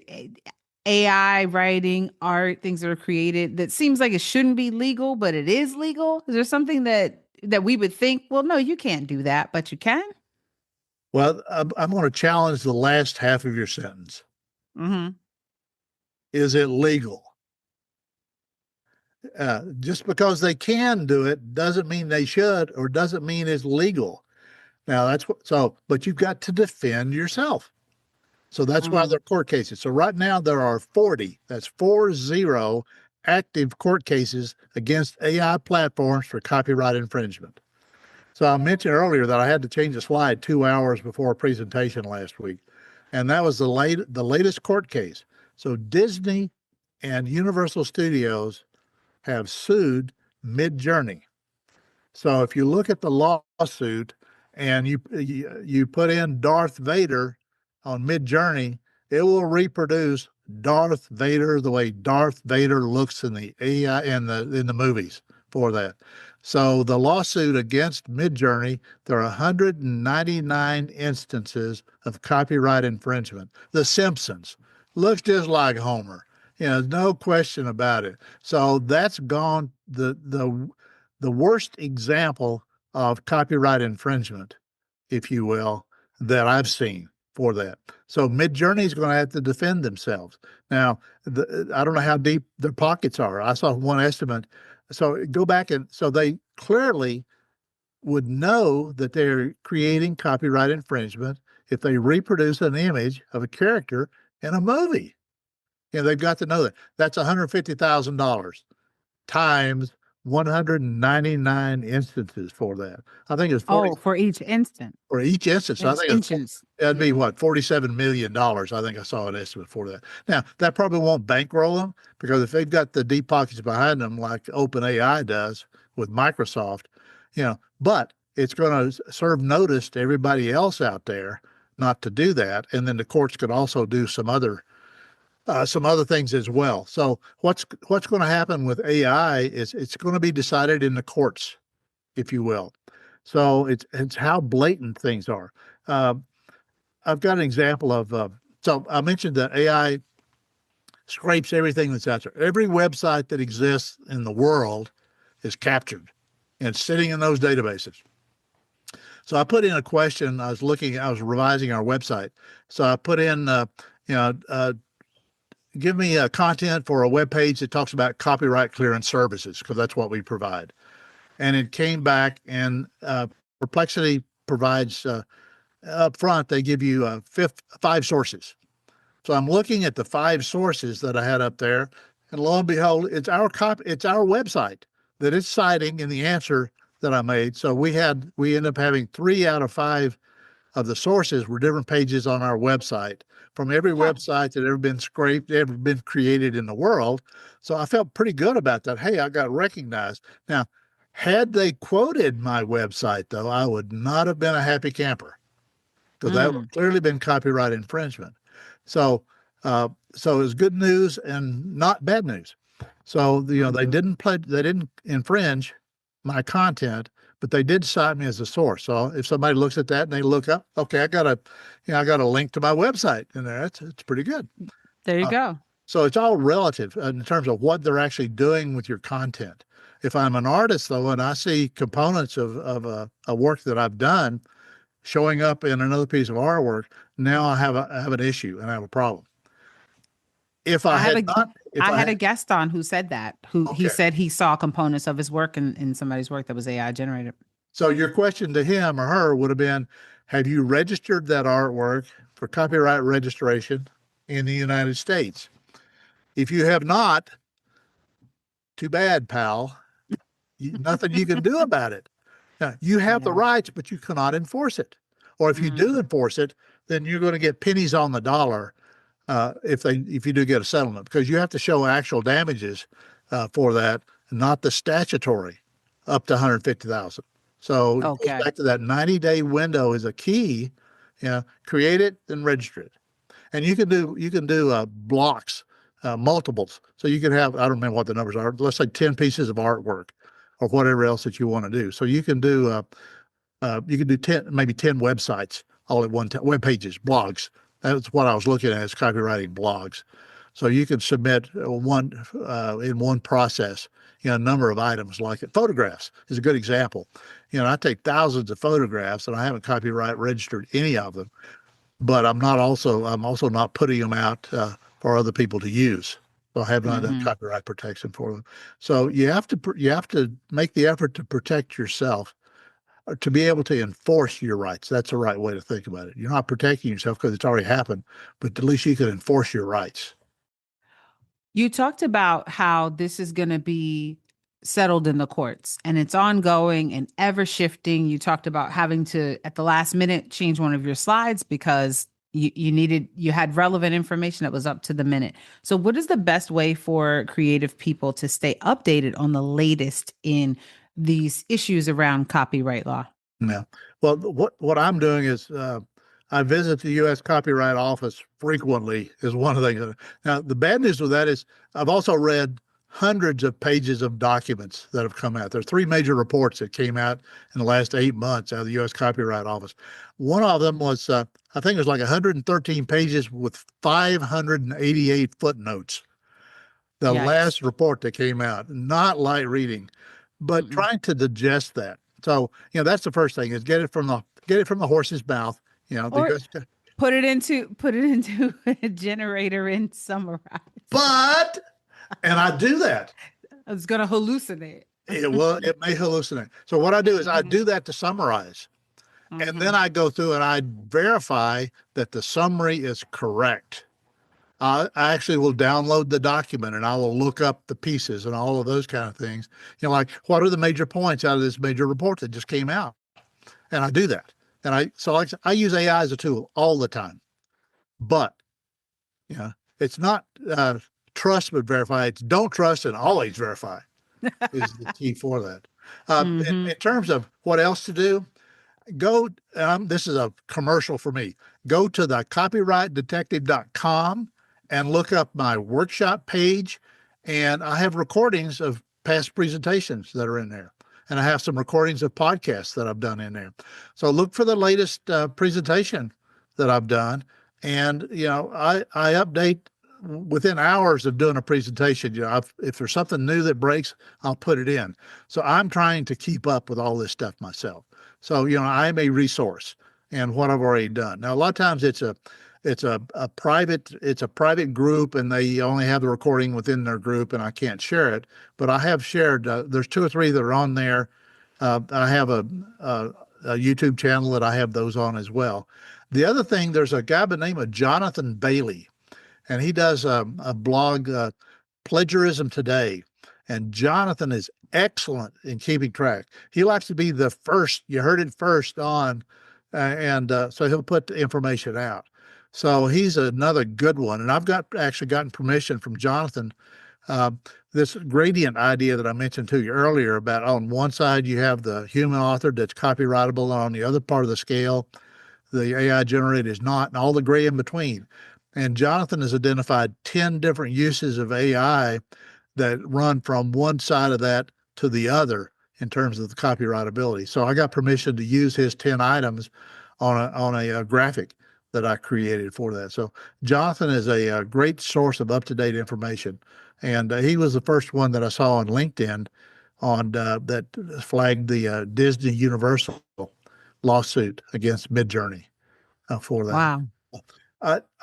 AI writing, art, things that are created that seems like it shouldn't be legal, but it is legal? Is there something that we would think, well, no, you can't do that, but you can? Well, I'm going to challenge the last half of your sentence. Mm-hmm. Is it legal? Just because they can do it doesn't mean they should, or doesn't mean it's legal. Now but you've got to defend yourself. So that's why there are court cases. So right now there are 40, that's 40 active court cases against AI platforms for copyright infringement. So I mentioned earlier that I had to change a slide 2 hours before a presentation last week. And that was the latest court case. So Disney and Universal Studios have sued Midjourney. So if you look at the lawsuit and you put in Darth Vader on Midjourney, it will reproduce Darth Vader the way Darth Vader looks in the AI in the movies for that. So the lawsuit against Midjourney, there are 199 instances of copyright infringement. The Simpsons looks just like Homer. No question about it. So that's gone the worst example of copyright infringement, if you will, that I've seen for that. So Midjourney is going to have to defend themselves. Now, I don't know how deep their pockets are. I saw one estimate. So go back so they clearly would know that they're creating copyright infringement if they reproduce an image of a character in a movie. They've got to know that. That's $150,000 times 199 instances for that. I think it's 40 for each instant. for each instance. I think Instance. it'd be what, $47 million. I think I saw an estimate for that. Now, that probably won't bankroll them, because if they've got the deep pockets behind them like OpenAI does with Microsoft, but it's going to serve notice to everybody else out there not to do that. And then the courts could also do some other things as well. So what's going to happen with AI is it's going to be decided in the courts, if you will. So it's how blatant things are. I've got an example of, so I mentioned that AI scrapes everything that's out there. Every website that exists in the world is captured and sitting in those databases. So I put in a question. I was revising our website. So I put in, give me content for a web page that talks about copyright clearance services, because that's what we provide. And it came back, and Perplexity provides up front, they give you 5 sources. So I'm looking at the 5 sources that I had up there, and lo and behold, it's our website that it's citing in the answer that I made. So we end up having 3 out of 5 of the sources were different pages on our website from every website that ever been scraped, ever been created in the world. So I felt pretty good about that. Hey, I got recognized. Now, had they quoted my website, though, I would not have been a happy camper, because that would clearly been copyright infringement. So it was good news and not bad news. So they didn't infringe my content, but they did cite me as a source. So if somebody looks at that and they look up, okay, I got a link to my website in there. It's pretty good. There you go. So it's all relative in terms of what they're actually doing with your content. If I'm an artist, though, and I see components of a work that I've done showing up in another piece of artwork, now I have an issue and I have a problem. If I had a guest on who said that, he said he saw components of his work in somebody's work that was AI generated. So your question to him or her would have been, have you registered that artwork for copyright registration in the United States? If you have not, too bad, pal. Nothing you can do about it. Now, you have the rights, but you cannot enforce it. Or if you do enforce it, then you're going to get pennies on the dollar if you do get a settlement, because you have to show actual damages for that, not the statutory up to $150,000. So back to that 90-day window is a key. Create it, then register it, and you can do blocks, multiples. So you can have, I don't remember what the numbers are. Let's say 10 pieces of artwork, or whatever else that you want to do. So you can do 10 websites all at one time, web pages, blogs. That's what I was looking at, is copywriting blogs. So you can submit in one process, a number of items like it. Photographs is a good example. I take thousands of photographs and I haven't copyright registered any of them, but I'm also not putting them out for other people to use. So I have not done copyright protection for them. So you have to make the effort to protect yourself, or to be able to enforce your rights. That's the right way to think about it. You're not protecting yourself because it's already happened, but at least you can enforce your rights. You talked about how this is going to be settled in the courts, and it's ongoing and ever shifting. You talked about having to, at the last minute, change one of your slides because you had relevant information that was up to the minute. So what is the best way for creative people to stay updated on the latest in these issues around copyright law? Yeah. Well, what I'm doing is I visit the U.S. Copyright Office frequently is one of the things. Now, the bad news with that is I've also read hundreds of pages of documents that have come out. There are three major reports that came out in the last 8 months out of the U.S. Copyright Office. One of them was, I think it was like 113 pages with 588 footnotes. The Yikes. last report that came out, not light reading, but trying to digest that. So, that's the first thing is get it from the horse's mouth. Or put it into a generator and summarize. And I do that. It's going to hallucinate. It may hallucinate. So what I do is I do that to summarize. And then I go through and I verify that the summary is correct. I actually will download the document and I will look up the pieces and all of those kind of things. Like what are the major points out of this major report that just came out? And I do that. And I use AI as a tool all the time. But, it's not trust but verify. It's don't trust and always verify is the key for that. In terms of what else to do, this is a commercial for me. Go to the copyrightdetective.com and look up my workshop page. And I have recordings of past presentations that are in there. And I have some recordings of podcasts that I've done in there. So look for the latest presentation that I've done. And, I update within hours of doing a presentation. If there's something new that breaks, I'll put it in. So I'm trying to keep up with all this stuff myself. So, I'm a resource and what I've already done. Now, a lot of times it's a private group and they only have the recording within their group and I can't share it, but I have shared, there's 2 or 3 that are on there. I have a YouTube channel that I have those on as well. The other thing, there's a guy by the name of Jonathan Bailey, and he does a blog, Plagiarism Today. And Jonathan is excellent in keeping track. He likes to be the first, you heard it first on, so he'll put the information out. So he's another good one. And I've actually gotten permission from Jonathan. This gradient idea that I mentioned to you earlier about on one side, you have the human author that's copyrightable, and on the other part of the scale, the AI generated is not, and all the gray in between. And Jonathan has identified 10 different uses of AI that run from one side of that to the other in terms of the copyrightability. So I got permission to use his 10 items on a graphic that I created for that. So Jonathan is a great source of up-to-date information. And he was the first one that I saw on LinkedIn that flagged the Disney Universal lawsuit against Midjourney for that. Wow.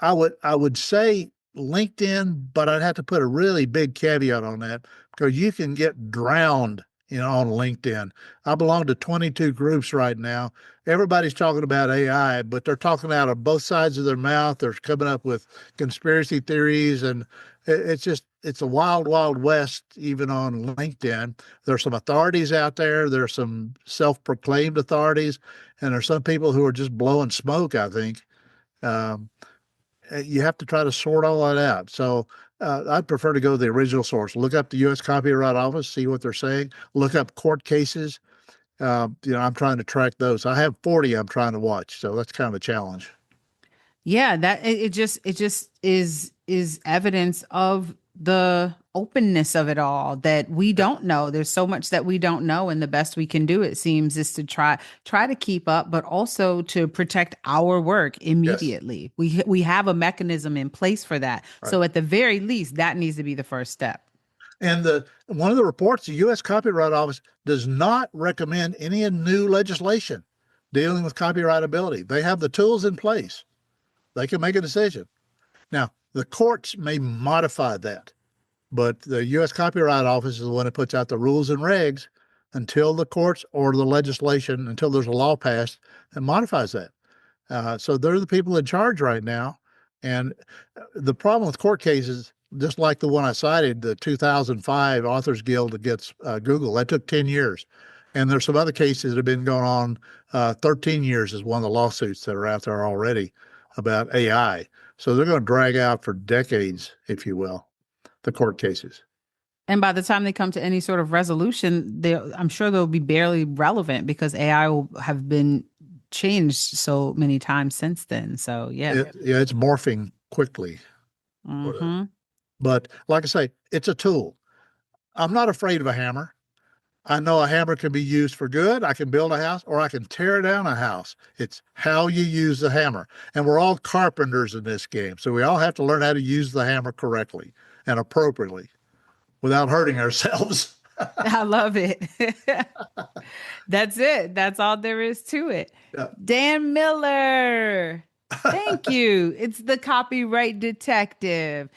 I would say LinkedIn, but I'd have to put a really big caveat on that because you can get drowned, on LinkedIn. I belong to 22 groups right now. Everybody's talking about AI, but they're talking out of both sides of their mouth. They're coming up with conspiracy theories, and it's a wild, wild west, even on LinkedIn. There's some authorities out there. There's some self-proclaimed authorities, and there's some people who are just blowing smoke, I think. You have to try to sort all that out. So I'd prefer to go to the original source. Look up the U.S. Copyright Office, see what they're saying. Look up court cases. I'm trying to track those. I have 40 I'm trying to watch, so that's kind of a challenge. Yeah, that it just is evidence of the openness of it all, that we don't know. There's so much that we don't know, and the best we can do, it seems, is to try to keep up, but also to protect our work immediately. Yes. We have a mechanism in place for that. Right. So at the very least, that needs to be the first step. And one of the reports, the U.S. Copyright Office does not recommend any new legislation dealing with copyrightability. They have the tools in place. They can make a decision. Now, the courts may modify that, but the U.S. Copyright Office is the one that puts out the rules and regs until the courts or the legislation, until there's a law passed that modifies that. So they're the people in charge right now. And the problem with court cases, just like the one I cited, the 2005 Authors Guild against Google, that took 10 years. And there's some other cases that have been going on. 13 years is one of the lawsuits that are out there already about AI. So they're going to drag out for decades, if you will, the court cases. And by the time they come to any sort of resolution, I'm sure they'll be barely relevant because AI will have been changed so many times since then. So yeah. It's morphing quickly. Mm-hmm. But like I say, it's a tool. I'm not afraid of a hammer. I know a hammer can be used for good. I can build a house or I can tear down a house. It's how you use the hammer. And we're all carpenters in this game. So we all have to learn how to use the hammer correctly and appropriately without hurting ourselves. I love it. That's it. That's all there is to it. Yeah. Dan Miller. Thank you. It's the copyright detective.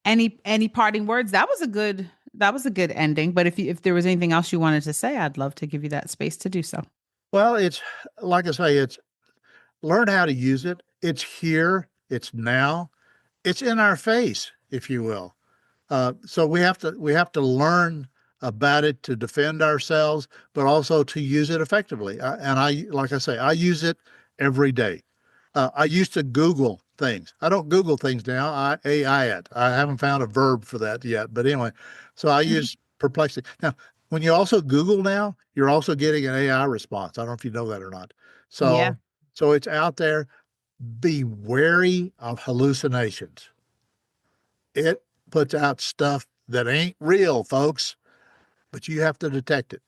Any parting words? That was a good ending. But if there was anything else you wanted to say, I'd love to give you that space to do so. Well, it's like I say, it's learn how to use it. It's here. It's now. It's in our face, if you will. So we have to learn about it to defend ourselves, but also to use it effectively. Like I say, I use it every day. I used to Google things. I don't Google things now. I AI it. I haven't found a verb for that yet. But anyway, so I use Perplexity. Now, when you also Google now, you're also getting an AI response. I don't know if you know that or not. So, Yeah. So it's out there. Be wary of hallucinations. It puts out stuff that ain't real, folks, but you have to detect it.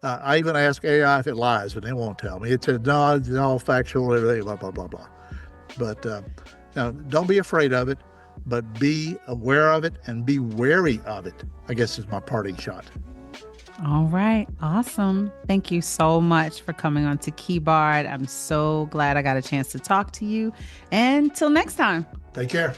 I even ask AI if it lies, and it won't tell me. It says, no, it's all factual, everything, blah, blah, blah, blah. But now, don't be afraid of it, but be aware of it and be wary of it, I guess is my parting shot. All right. Awesome. Thank you so much for coming on to KeyBard. I'm so glad I got a chance to talk to you. And till next time. Take care.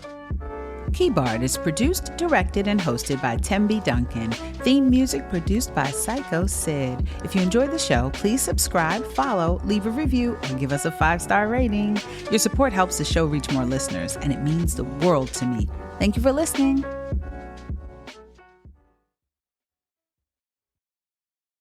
KeyBard is produced, directed, and hosted by Tembi Duncan. Theme music produced by Psycho Sid. If you enjoyed the show, please subscribe, follow, leave a review, and give us a 5-star rating. Your support helps the show reach more listeners, and it means the world to me. Thank you for listening.